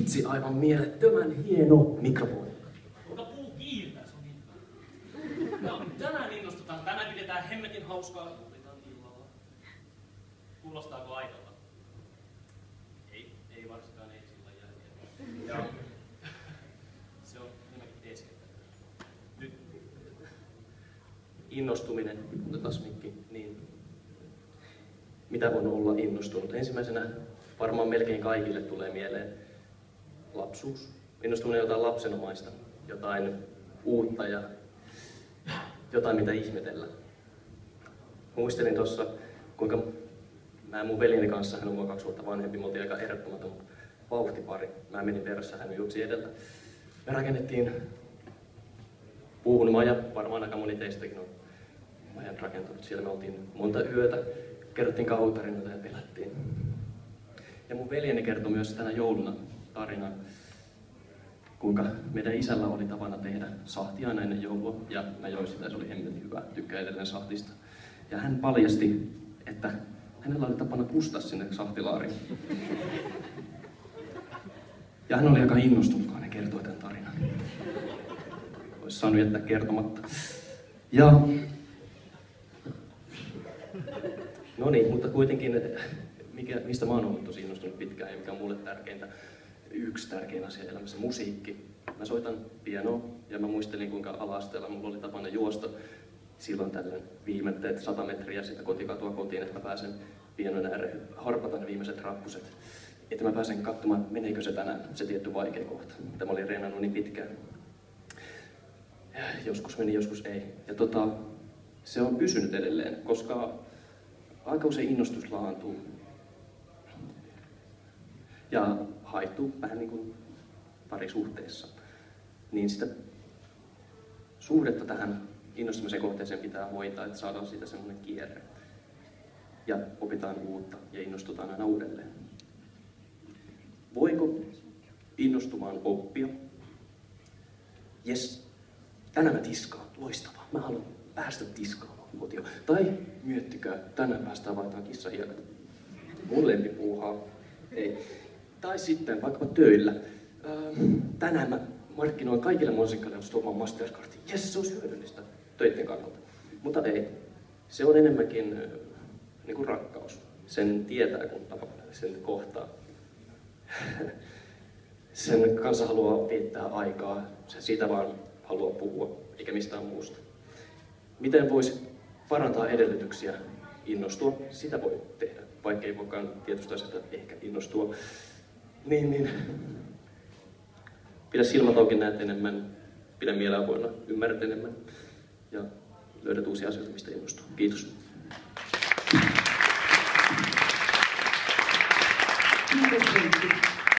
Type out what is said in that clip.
Vitsi, aivan mielettömän hieno mikrofoni. Mutta puu kiiltää, se on niin hyvä. No, tänään innostutaan. Tänään pidetään hemmetin hauskaa illalla. Kuulostaako aidolta? Ei varsinkaan ei silloin jälkeen. Joo. Se on enemmänkin teeskentelyä. Nyt. Innostuminen, otetaan mikki, niin mitä on olla innostunut? Ensimmäisenä varmaan melkein kaikille tulee mieleen lapsuus. Innostuminen jotain lapsenomaista, jotain uutta ja jotain mitä ihmetellä. Muistelin tuossa, kuinka mä mun veljeni kanssa, hän on mua 2 vuotta vanhempi, me oltiin aika ehdottomaton vauhtipari. Mä menin perässä, hän juoksi edellä. Me rakennettiin puuhun maja, varmaan aika moni teistäkin on majan rakentanut. Siellä me oltiin monta yötä, kerrottiin kauhutarinoita ja pelättiin. Ja mun veljeni kertoi myös tänä jouluna tarinan, kuinka meidän isällä oli tapana tehdä sahtia aina ennen joulua, ja mä join sitä, se oli hemmetin hyvä, tykkää edelleen sahtista. Ja hän paljasti, että hänellä oli tapana kustaa sinne sahtilaariin. Ja hän oli aika innostunut, kun hän kertoi tämän tarinan. Olisi saanut jättää kertomatta. Ja no niin, mutta kuitenkin, mistä mä oon ollut tosi innostunut pitkään ja mikä on mulle tärkeintä, yksi tärkein asia elämässä, musiikki. Mä soitan pianoa ja mä muistelin kuinka ala-asteella mulla oli tapana juosta silloin tällöin viimeiset 100 metriä sitä kotikatua kotiin, että mä pääsen pianon ääreen, harpata ne viimeiset rappuset. Että mä pääsen katsomaan, meneekö se tänään, se tietty vaikea kohta, mitä mä olin reenannut niin pitkään. Joskus meni, joskus ei. Ja se on pysynyt edelleen, koska aika usein innostus laantuu. Ja haittuu vähän niin kuin parisuhteessa. Niin sitä suhdetta tähän innostumisen kohteeseen pitää hoitaa, että saadaan siitä semmoinen kierre. Ja opitaan uutta ja innostutaan aina uudelleen. Voiko innostumaan oppia? Jes, tänään mä tiskaan, loistavaa. Mä haluan päästä tiskaamaan kotiin. Tai miettikää, tänään päästään vaihtamaan kissahiekat. Mun lempipuuhaa. Ei. Tai sitten vaikkapa töillä. Tänään mä markkinoin kaikille musiikkaille oman Mastercardin. Jes, se olisi hyödyllistä töiden kannalta. Mutta ei. Se on enemmänkin niin kuin rakkaus. Sen tietää, kun sen kohtaa. Sen kanssa haluaa viettää aikaa. Se siitä vaan haluaa puhua, eikä mistään muusta. Miten voisi parantaa edellytyksiä innostua? Sitä voi tehdä, vaikka ei voikaan tietystä asiasta ehkä innostua. Niin. Pidä silmät auki, näet enemmän, pidä mieltä avoinna, ymmärrät enemmän ja löydät uusia asioita, mistä innostua. Kiitos.